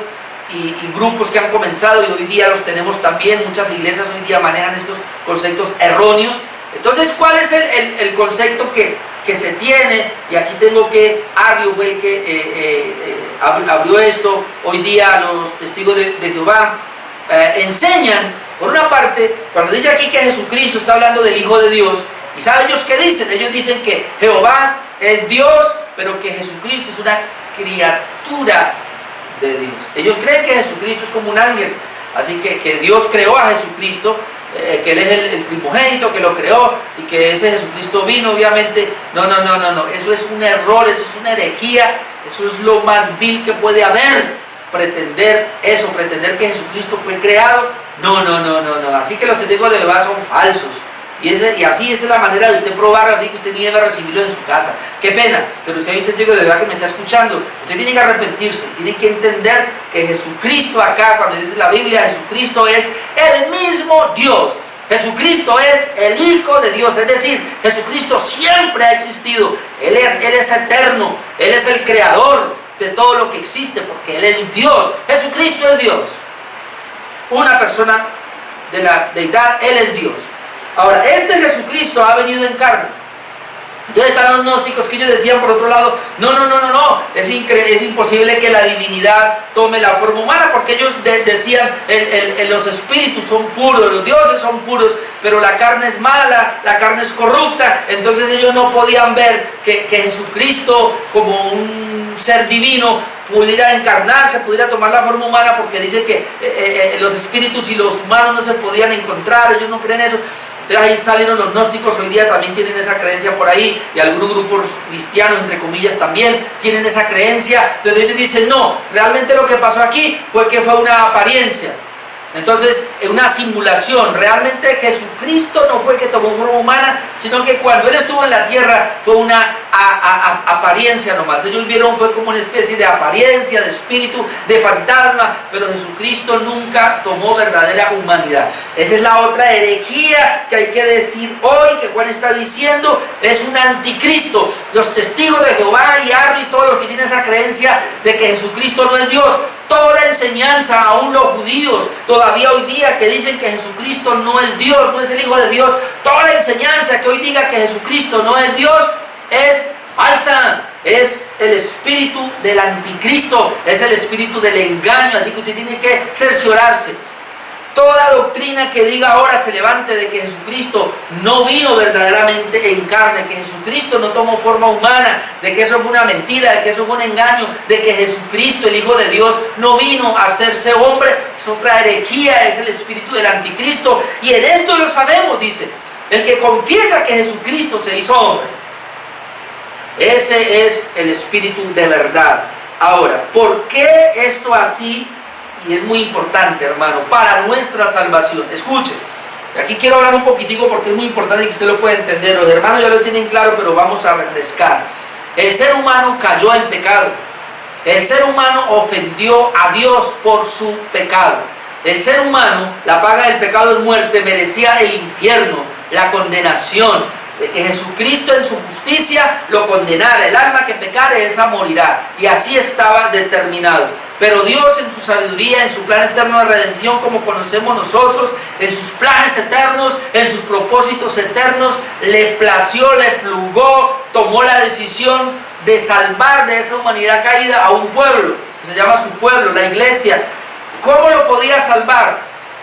y grupos que han comenzado, y hoy día los tenemos también. Muchas iglesias hoy día manejan estos conceptos erróneos. Entonces, ¿cuál es el concepto que se tiene? Y aquí tengo que Arrio fue el que abrió esto. Hoy día los testigos de Jehová enseñan, por una parte, cuando dice aquí que Jesucristo está hablando del Hijo de Dios, ¿y saben ellos qué dicen? Ellos dicen que Jehová es Dios, pero que Jesucristo es una criatura de Dios. Ellos creen que Jesucristo es como un ángel, así que Dios creó a Jesucristo, que Él es el primogénito, que lo creó, y que ese Jesucristo vino, obviamente. No, eso es un error, eso es una herejía, eso es lo más vil que puede haber. Pretender que Jesucristo fue creado No. Así que los testigos de Jehová son falsos. Y así esa es la manera de usted probarlo, así que usted ni debe recibirlo en su casa. Qué pena, pero si hay un testigo de Jehová que me está escuchando, usted tiene que arrepentirse, tiene que entender que Jesucristo acá, cuando dice la Biblia, Jesucristo es el mismo Dios. Jesucristo es el Hijo de Dios, es decir, Jesucristo siempre ha existido. Él es eterno, Él es el creador de todo lo que existe, porque Él es Dios. Jesucristo es Dios, una persona de la deidad, Él es Dios. Ahora, este Jesucristo ha venido en carne. Entonces están los gnósticos que ellos decían por otro lado, no, es imposible que la divinidad tome la forma humana, porque ellos decían, los espíritus son puros, los dioses son puros, pero la carne es mala, la carne es corrupta. Entonces ellos no podían ver que Jesucristo, como un ser divino, pudiera encarnarse, pudiera tomar la forma humana, porque dice que los espíritus y los humanos no se podían encontrar. Ellos no creen eso. Entonces ahí salieron los gnósticos, hoy día también tienen esa creencia por ahí, y algunos grupos cristianos, entre comillas, también tienen esa creencia. Entonces ellos dicen, no, realmente lo que pasó aquí fue que fue una apariencia. Entonces, una simulación. Realmente Jesucristo no fue que tomó forma humana, sino que cuando Él estuvo en la tierra fue una apariencia nomás. Ellos vieron, fue como una especie de apariencia, de espíritu, de fantasma, pero Jesucristo nunca tomó verdadera humanidad. Esa es la otra herejía que hay que decir hoy, que Juan está diciendo, es un anticristo. Los testigos de Jehová y Arri y todos los que tienen esa creencia de que Jesucristo no es Dios, toda enseñanza, aún los judíos todavía hoy día que dicen que Jesucristo no es Dios, no es el Hijo de Dios, toda enseñanza que hoy diga que Jesucristo no es Dios es falsa. Es el espíritu del anticristo, es el espíritu del engaño. Así que usted tiene que cerciorarse. Toda doctrina que diga ahora se levante de que Jesucristo no vino verdaderamente en carne, que Jesucristo no tomó forma humana, de que eso fue una mentira, de que eso fue un engaño, de que Jesucristo, el Hijo de Dios, no vino a hacerse hombre, es otra herejía, es el espíritu del anticristo. Y en esto lo sabemos, dice, el que confiesa que Jesucristo se hizo hombre, ese es el espíritu de verdad. Ahora, ¿por qué esto así? Y es muy importante, hermano, para nuestra salvación. Escuche, aquí quiero hablar un poquitico porque es muy importante que usted lo pueda entender. Los hermanos ya lo tienen claro, pero vamos a refrescar. El ser humano cayó en pecado. El ser humano ofendió a Dios por su pecado. El ser humano, la paga del pecado es muerte, merecía el infierno, la condenación, de que Jesucristo en su justicia lo condenara. El alma que pecare, esa morirá. Y así estaba determinado. Pero Dios en su sabiduría, en su plan eterno de redención, como conocemos nosotros, en sus planes eternos, en sus propósitos eternos, le plació, le plugó, tomó la decisión de salvar de esa humanidad caída a un pueblo, que se llama su pueblo, la iglesia. ¿Cómo lo podía salvar?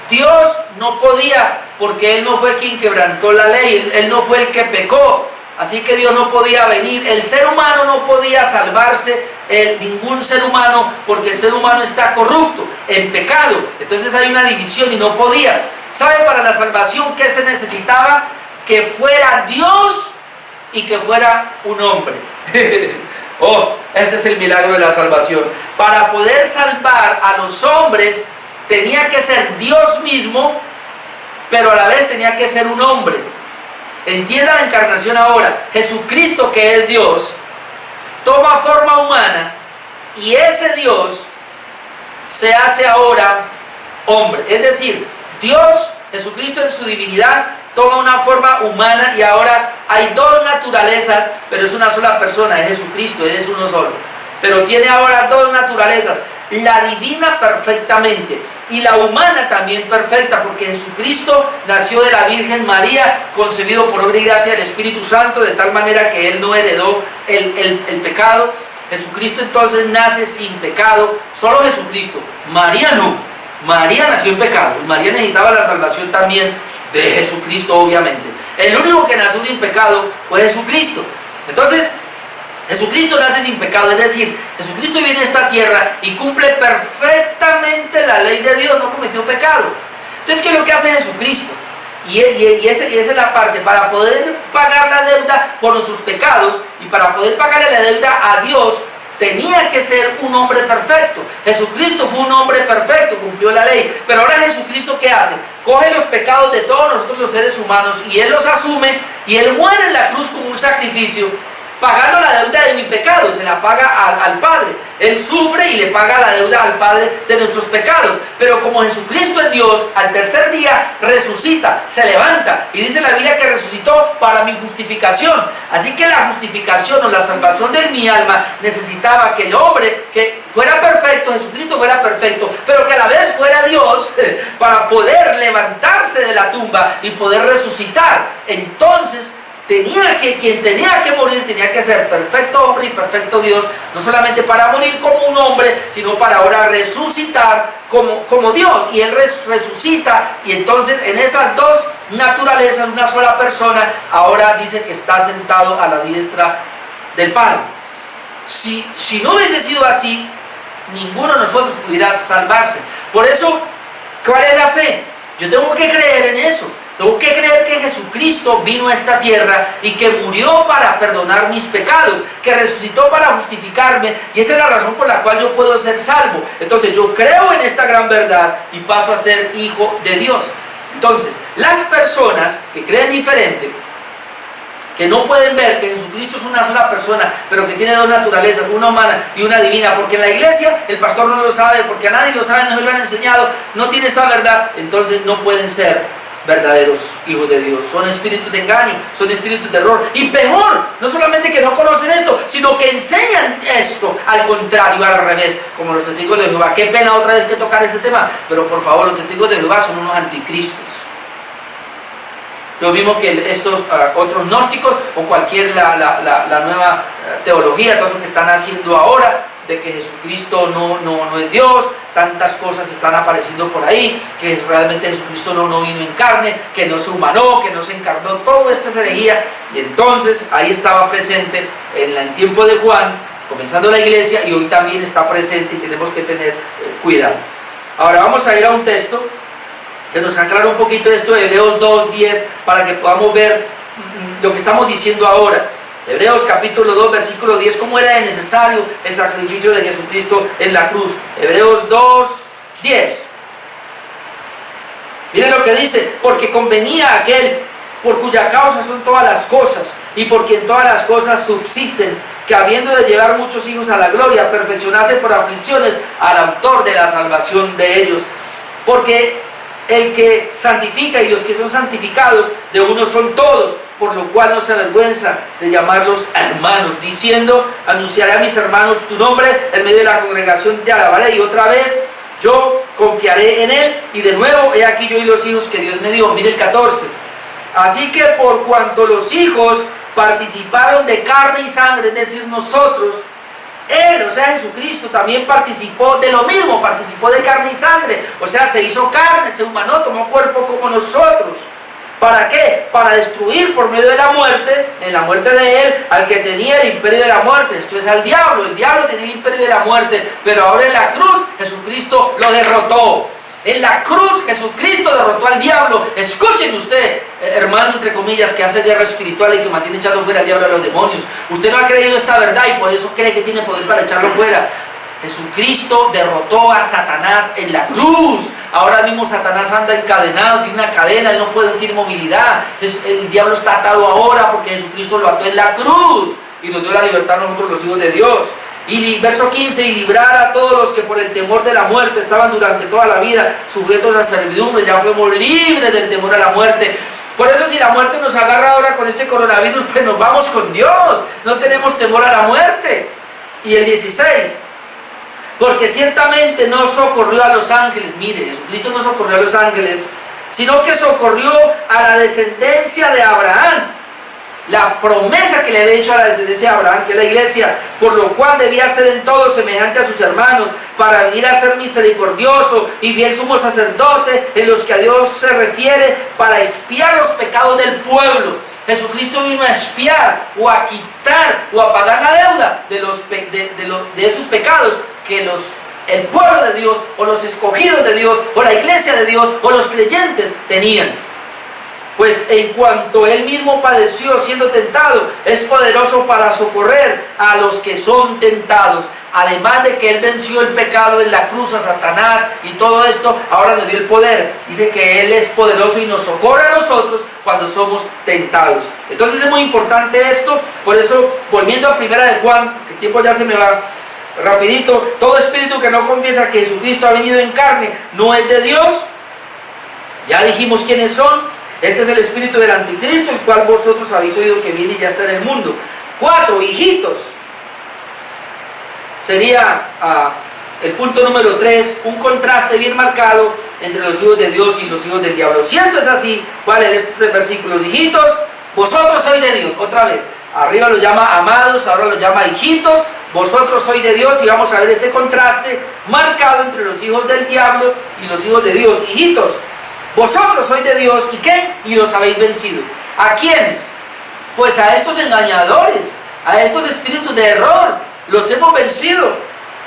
Dios no podía, porque Él no fue quien quebrantó la ley, Él no fue el que pecó. Así que Dios no podía venir, el ser humano no podía salvarse, ningún ser humano, porque el ser humano está corrupto, en pecado. Entonces hay una división y no podía. ¿Sabe para la salvación qué se necesitaba? Que fuera Dios y que fuera un hombre. Oh, ese es el milagro de la salvación. Para poder salvar a los hombres tenía que ser Dios mismo, pero a la vez tenía que ser un hombre. Entienda la encarnación ahora. Jesucristo, que es Dios, toma forma humana y ese Dios se hace ahora hombre. Es decir, Dios, Jesucristo en su divinidad, toma una forma humana y ahora hay dos naturalezas, pero es una sola persona, es Jesucristo, Él es uno solo. Pero tiene ahora dos naturalezas, la divina perfectamente y la humana también perfecta, porque Jesucristo nació de la Virgen María, concebido por obra y gracia del Espíritu Santo, de tal manera que Él no heredó el pecado. Jesucristo entonces nace sin pecado, solo Jesucristo. María no, María nació en pecado, y María necesitaba la salvación también de Jesucristo, obviamente. El único que nació sin pecado fue Jesucristo. Entonces, Jesucristo nace sin pecado, es decir, Jesucristo viene a esta tierra y cumple perfectamente la ley de Dios, no cometió pecado. Entonces, ¿qué es lo que hace Jesucristo? Y esa es la parte, para poder pagar la deuda por nuestros pecados y para poder pagarle la deuda a Dios, tenía que ser un hombre perfecto. Jesucristo fue un hombre perfecto, cumplió la ley. Pero ahora Jesucristo, ¿qué hace? Coge los pecados de todos nosotros los seres humanos y Él los asume y Él muere en la cruz como un sacrificio, pagando la deuda de mi pecado, se la paga al Padre. Él sufre y le paga la deuda al Padre de nuestros pecados. Pero como Jesucristo es Dios, al tercer día resucita, se levanta. Y dice la Biblia que resucitó para mi justificación. Así que la justificación o la salvación de mi alma necesitaba que el hombre que fuera perfecto, Jesucristo fuera perfecto, pero que a la vez fuera Dios, para poder levantarse de la tumba y poder resucitar. Entonces, quien tenía que morir tenía que ser perfecto hombre y perfecto Dios, no solamente para morir como un hombre, sino para ahora resucitar como Dios. Y Él resucita, y entonces en esas dos naturalezas, una sola persona, ahora dice que está sentado a la diestra del Padre. Si no hubiese sido así, ninguno de nosotros pudiera salvarse. Por eso, ¿cuál es la fe? Yo tengo que creer en eso. Tengo que creer que Jesucristo vino a esta tierra y que murió para perdonar mis pecados, que resucitó para justificarme, y esa es la razón por la cual yo puedo ser salvo. Entonces yo creo en esta gran verdad y paso a ser hijo de Dios. Entonces, las personas que creen diferente, que no pueden ver que Jesucristo es una sola persona, pero que tiene dos naturalezas, una humana y una divina, porque en la iglesia el pastor no lo sabe, porque a nadie lo sabe, no se lo han enseñado, no tiene esta verdad, entonces no pueden ser verdaderos hijos de Dios. Son espíritus de engaño, son espíritus de error, y peor, no solamente que no conocen esto, sino que enseñan esto al contrario, al revés, como los testigos de Jehová. Qué pena otra vez que tocar este tema, pero por favor, los testigos de Jehová son unos anticristos, lo mismo que estos otros gnósticos o cualquier la nueva teología, todo eso que están haciendo ahora, de que Jesucristo no es Dios. Tantas cosas están apareciendo por ahí, que realmente Jesucristo no vino en carne, que no se humanó, que no se encarnó. Todo esto es herejía. Y entonces ahí estaba presente en el tiempo de Juan, comenzando la iglesia, y hoy también está presente, y tenemos que tener cuidado. Ahora vamos a ir a un texto que nos aclara un poquito esto de Hebreos 2:10, para que podamos ver lo que estamos diciendo ahora. Hebreos capítulo 2, versículo 10, cómo era necesario el sacrificio de Jesucristo en la cruz. Hebreos 2:10. Miren lo que dice: porque convenía a aquel por cuya causa son todas las cosas, y por quien todas las cosas subsisten, que habiendo de llevar muchos hijos a la gloria, perfeccionase por aflicciones al autor de la salvación de ellos. Porque el que santifica y los que son santificados de uno son todos, por lo cual no se avergüenza de llamarlos hermanos, diciendo: anunciaré a mis hermanos tu nombre, en medio de la congregación te alabaré, y otra vez yo confiaré en él, y de nuevo he aquí yo y los hijos que Dios me dio. Mire el 14: así que por cuanto los hijos participaron de carne y sangre, es decir, nosotros, Él, o sea Jesucristo, también participó de lo mismo, participó de carne y sangre, o sea, se hizo carne, se humanó, tomó cuerpo como nosotros. ¿Para qué? Para destruir por medio de la muerte, en la muerte de Él, al que tenía el imperio de la muerte, esto es al diablo. El diablo tenía el imperio de la muerte, pero ahora en la cruz Jesucristo lo derrotó. En la cruz Jesucristo derrotó al diablo. Escuchen usted, hermano entre comillas, que hace guerra espiritual y que mantiene echando fuera al diablo a los demonios. Usted no ha creído esta verdad y por eso cree que tiene poder para echarlo fuera. Jesucristo derrotó a Satanás en la cruz. Ahora mismo Satanás anda encadenado, tiene una cadena, él no tiene movilidad. El diablo está atado ahora porque Jesucristo lo ató en la cruz y nos dio la libertad a nosotros los hijos de Dios. Y verso 15: y librar a todos los que por el temor de la muerte estaban durante toda la vida sujetos a servidumbre. Ya fuimos libres del temor a la muerte. Por eso, si la muerte nos agarra ahora con este coronavirus, pues nos vamos con Dios, no tenemos temor a la muerte. Y el 16: porque ciertamente no socorrió a los ángeles. Mire, Jesucristo no socorrió a los ángeles, sino que socorrió a la descendencia de Abraham, la promesa que le había hecho a la descendencia de Abraham, que es la iglesia, por lo cual debía ser en todo semejante a sus hermanos, para venir a ser misericordioso y fiel sumo sacerdote en los que a Dios se refiere, para expiar los pecados del pueblo. Jesucristo vino a expiar o a quitar o a pagar la deuda de esos pecados que el pueblo de Dios, o los escogidos de Dios, o la iglesia de Dios, o los creyentes tenían. Pues en cuanto él mismo padeció siendo tentado, es poderoso para socorrer a los que son tentados. Además de que él venció el pecado en la cruz, a Satanás y todo esto, ahora nos dio el poder. Dice que él es poderoso y nos socorre a nosotros cuando somos tentados. Entonces es muy importante esto. Por eso, volviendo a primera de Juan, que el tiempo ya se me va rapidito, todo espíritu que no confiesa que Jesucristo ha venido en carne no es de Dios. Ya dijimos quiénes son. Este es el espíritu del anticristo, el cual vosotros habéis oído que viene y ya está en el mundo. 4, hijitos. Sería el punto número 3, un contraste bien marcado entre los hijos de Dios y los hijos del diablo. Si esto es así, ¿cuál es estos 3 versículos? Hijitos, vosotros sois de Dios. Otra vez, arriba lo llama amados, ahora lo llama hijitos. Vosotros sois de Dios, y vamos a ver este contraste marcado entre los hijos del diablo y los hijos de Dios. Hijitos, vosotros sois de Dios, ¿y qué? Y los habéis vencido. ¿A quiénes? Pues a estos engañadores, a estos espíritus de error. Los hemos vencido,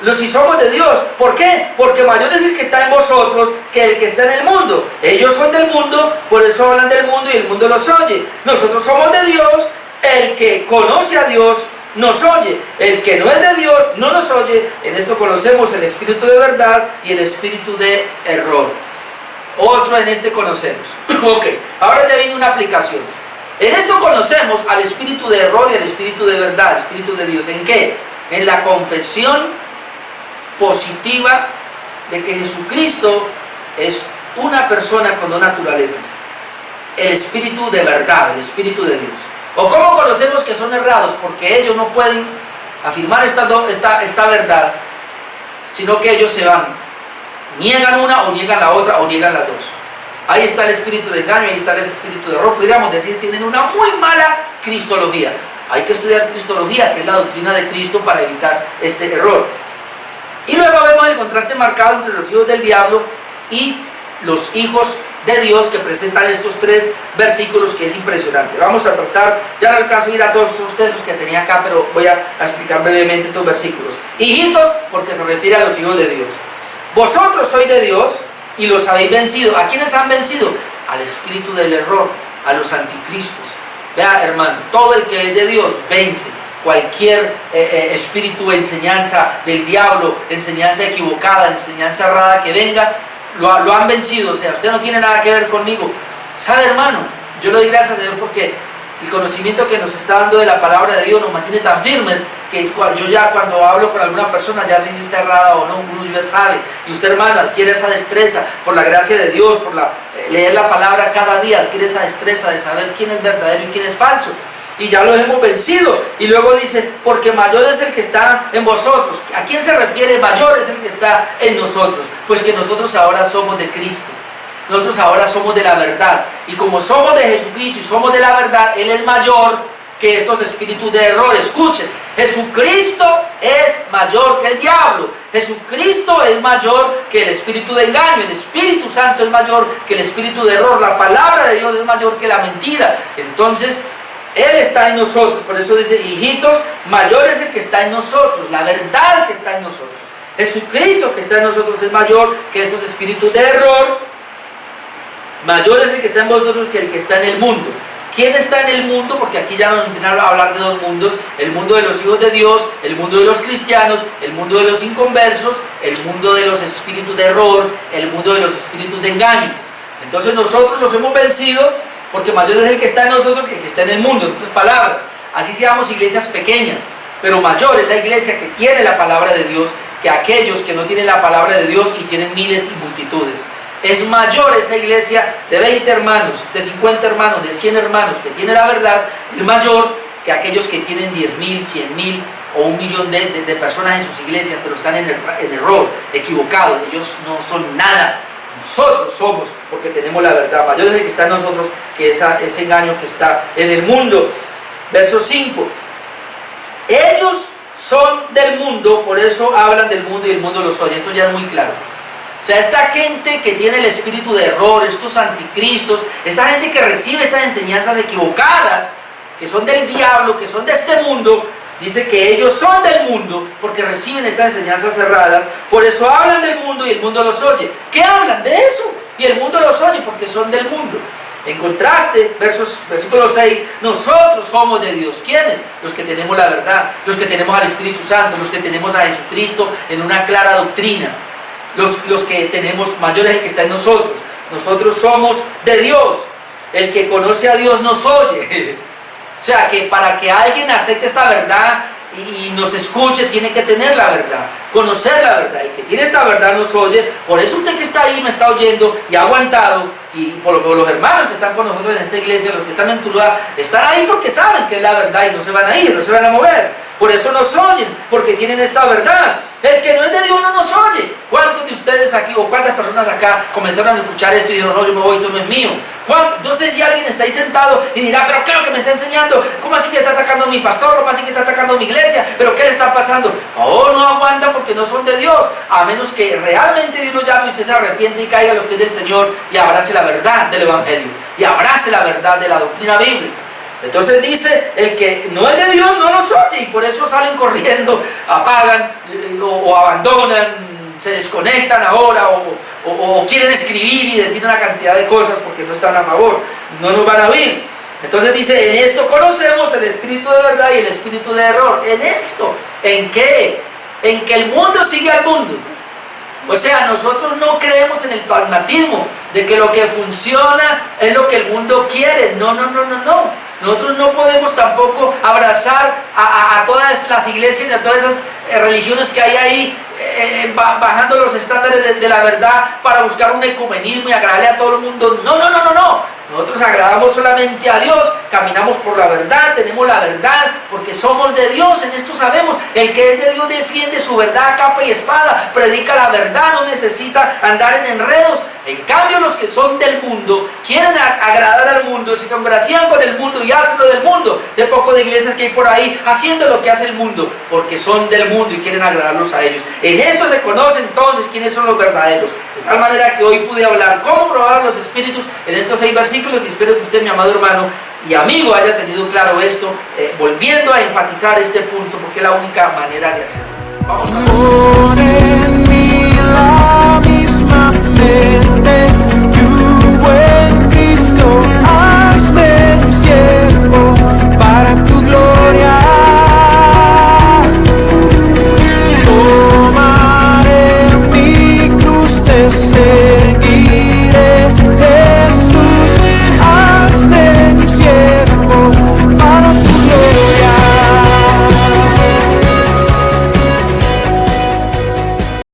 los si somos de Dios. ¿Por qué? Porque mayor es el que está en vosotros que el que está en el mundo. Ellos son del mundo, por eso hablan del mundo y el mundo los oye. Nosotros somos de Dios, el que conoce a Dios nos oye. El que no es de Dios no nos oye. En esto conocemos el espíritu de verdad y el espíritu de error. Otro en este conocemos. Ok, ahora ya viene una aplicación. En esto conocemos al espíritu de error y al espíritu de verdad, el espíritu de Dios. ¿En qué? En la confesión positiva de que Jesucristo es una persona con 2 naturalezas. El espíritu de verdad, el espíritu de Dios. ¿O cómo conocemos que son errados? Porque ellos no pueden afirmar esta verdad, sino que ellos se van. Niegan una o niegan la otra o niegan las dos. Ahí está el espíritu de engaño, ahí está el espíritu de error. Podríamos decir, tienen una muy mala cristología. Hay que estudiar cristología, que es la doctrina de Cristo, para evitar este error. Y luego vemos el contraste marcado entre los hijos del diablo y los hijos de Dios, que presentan estos 3 versículos, que es impresionante. Vamos a tratar, ya no alcanzo a ir a todos estos textos que tenía acá, pero voy a explicar brevemente estos versículos. Hijitos, porque se refiere a los hijos de Dios. Vosotros sois de Dios y los habéis vencido. ¿A quiénes han vencido? Al espíritu del error, a los anticristos. Vea, hermano, todo el que es de Dios vence cualquier espíritu, enseñanza del diablo, enseñanza equivocada, enseñanza errada que venga, lo han vencido. O sea, usted no tiene nada que ver conmigo. ¿Sabe, hermano? Yo le doy gracias a Dios porque el conocimiento que nos está dando de la palabra de Dios nos mantiene tan firmes que yo ya, cuando hablo con alguna persona, ya sé si está errada o no, uno ya sabe. Y usted, hermano, adquiere esa destreza por la gracia de Dios, por leer la palabra cada día, adquiere esa destreza de saber quién es verdadero y quién es falso. Y ya los hemos vencido. Y luego dice, porque mayor es el que está en vosotros. ¿A quién se refiere? Mayor es el que está en nosotros. Pues que nosotros ahora somos de Cristo. Nosotros ahora somos de la verdad. Y como somos de Jesucristo y somos de la verdad, Él es mayor que estos espíritus de error. Escuchen, Jesucristo es mayor que el diablo. Jesucristo es mayor que el espíritu de engaño. El Espíritu Santo es mayor que el espíritu de error. La palabra de Dios es mayor que la mentira. Entonces, Él está en nosotros. Por eso dice, hijitos, mayor es el que está en nosotros. La verdad que está en nosotros. Jesucristo que está en nosotros es mayor que estos espíritus de error. Mayor es el que está en vosotros que el que está en el mundo. ¿Quién está en el mundo? Porque aquí ya nos empiezan a hablar de 2 mundos. El mundo de los hijos de Dios, el mundo de los cristianos, el mundo de los inconversos, el mundo de los espíritus de error, el mundo de los espíritus de engaño. Entonces nosotros los hemos vencido porque mayor es el que está en nosotros que el que está en el mundo. En otras palabras, así seamos iglesias pequeñas, pero mayor es la iglesia que tiene la palabra de Dios que aquellos que no tienen la palabra de Dios y tienen miles y multitudes. Es mayor esa iglesia de 20 hermanos, de 50 hermanos, de 100 hermanos que tiene la verdad, es mayor que aquellos que tienen 10.000, 100.000 o 1 millón de personas en sus iglesias, pero están en error, equivocados. Ellos no son nada. Nosotros somos, porque tenemos la verdad. Mayor es el que está en nosotros que ese engaño que está en el mundo. Verso 5. Ellos son del mundo, por eso hablan del mundo y el mundo los oye. Esto ya es muy claro. O sea, esta gente que tiene el espíritu de error, estos anticristos, esta gente que recibe estas enseñanzas equivocadas, que son del diablo, que son de este mundo, dice que ellos son del mundo porque reciben estas enseñanzas erradas, por eso hablan del mundo y el mundo los oye. ¿Qué hablan? De eso. Y el mundo los oye porque son del mundo. En contraste, versículo 6, nosotros somos de Dios. ¿Quiénes? Los que tenemos la verdad, los que tenemos al Espíritu Santo, los que tenemos a Jesucristo en una clara doctrina, los que tenemos, mayor es el que está en nosotros. Nosotros somos de Dios. El que conoce a Dios nos oye. O sea, que para que alguien acepte esta verdad y nos escuche, tiene que tener la verdad, conocer la verdad. El que tiene esta verdad nos oye. Por eso usted que está ahí me está oyendo y ha aguantado, y por los hermanos que están con nosotros en esta iglesia, los que están en Tuluá, están ahí porque saben que es la verdad y no se van a ir, no se van a mover. Por eso nos oyen, porque tienen esta verdad. El que no es de Dios no nos oye. ¿Cuántos de ustedes aquí o cuántas personas acá comenzaron a escuchar esto y dijeron, no, yo me voy, esto no es mío? Yo sé si alguien está ahí sentado y dirá, pero ¿qué es lo que me está enseñando? ¿Cómo así que está atacando a mi pastor? ¿Cómo así que está atacando a mi iglesia? ¿Pero qué le está pasando? Oh, no aguantan porque no son de Dios, a menos que realmente Dios lo llame y usted se arrepiente y caiga a los pies del Señor y abrace la verdad del Evangelio y abrace la verdad de la doctrina bíblica. Entonces dice, el que no es de Dios no nos oye, y por eso salen corriendo, apagan o abandonan, se desconectan ahora o quieren escribir y decir una cantidad de cosas porque no están a favor, no nos van a oír. Entonces dice, en esto conocemos el espíritu de verdad y el espíritu de error. ¿En esto? ¿En qué? En que el mundo sigue al mundo. O sea, nosotros no creemos en el pragmatismo de que lo que funciona es lo que el mundo quiere. No. Nosotros no podemos tampoco abrazar a todas las iglesias y a todas esas religiones que hay ahí, bajando los estándares de la verdad para buscar un ecumenismo y agradarle a todo el mundo. No. Nosotros agradamos solamente a Dios, caminamos por la verdad, tenemos la verdad, porque somos de Dios, en esto sabemos. El que es de Dios defiende su verdad a capa y espada, predica la verdad, no necesita andar en enredos. En cambio, los que son del mundo, quieren agradar al mundo, se congracían con el mundo y hacen lo del mundo. De poco de iglesias que hay por ahí haciendo lo que hace el mundo, porque son del mundo y quieren agradarlos a ellos. En esto se conoce entonces quiénes son los verdaderos. De tal manera que hoy pude hablar cómo probar los espíritus en estos 6 versículos, y espero que usted, mi amado hermano y amigo, haya tenido claro esto, volviendo a enfatizar este punto, porque es la única manera de hacerlo. Vamos a ver.